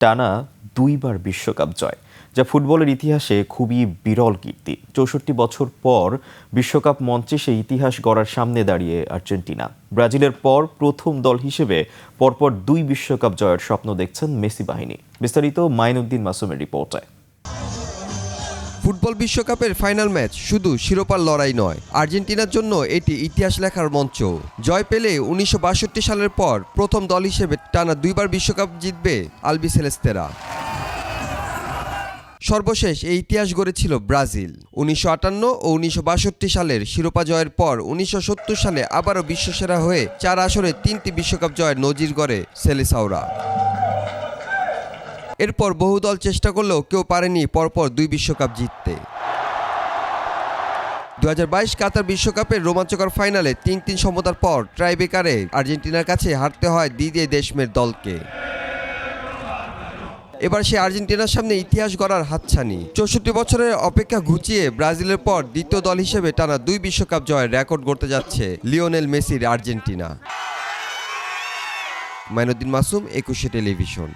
টানা দুইবার বিশ্বকাপ জয়, যা ফুটবলের ইতিহাসে খুবই বিরল কীর্তি। ৬৪ বছর পর বিশ্বকাপ মঞ্চে সেই ইতিহাস গড়ার সামনে দাঁড়িয়ে আর্জেন্টিনা। ব্রাজিলের পর প্রথম দল হিসেবে পরপর ২ বিশ্বকাপ জয়ের স্বপ্ন দেখছেন মেসি বাহিনী। বিস্তারিত মাইনুদ্দিন মাসুমের রিপোর্টে। ফুটবল বিশ্বকাপের ফাইনাল ম্যাচ শুধু শিরোপার লড়াই নয়, আর্জেন্টিনার জন্য এটি ইতিহাস লেখার মঞ্চ। জয় পেলে ১৯৬২ সালের পর প্রথম দল হিসেবে টানা দুইবার বিশ্বকাপ জিতবে আলবিসেলেস্তেরা। সর্বশেষ এই ইতিহাস গড়েছিল ব্রাজিল ১৯৫৮ ও ১৯৬২ সালের শিরোপা জয়ের পর ১৯৭০ সালে আবারও বিশ্বসেরা হয়ে ৪ আসরে ৩টি বিশ্বকাপ জয়ের নজির গড়ে সেলেসাওরা। এরপর বহু দল চেষ্টা করলেও কেউ পারেনি পরপর ২ বিশ্বকাপ জিততে। ২০২২ কাতার বিশ্বকাপের রোমাঞ্চকর ফাইনালে ৩-৩ সমতার পর ট্রাইবেকারে আর্জেন্টিনার কাছে হারতে হয় দিদিয়ে দেশমের দলকে। এবার সে আর্জেন্টিনার সামনে ইতিহাস গড়ার হাতছানি। ৬৪ বছরের অপেক্ষা ঘুচিয়ে ব্রাজিলের পর দ্বিতীয় দল হিসেবে টানা ২ বিশ্বকাপ জয়ের রেকর্ড গড়তে যাচ্ছে লিওনেল মেসির আর্জেন্টিনা। মাইনুদ্দিন মাসুম, ২১ টেলিভিশন।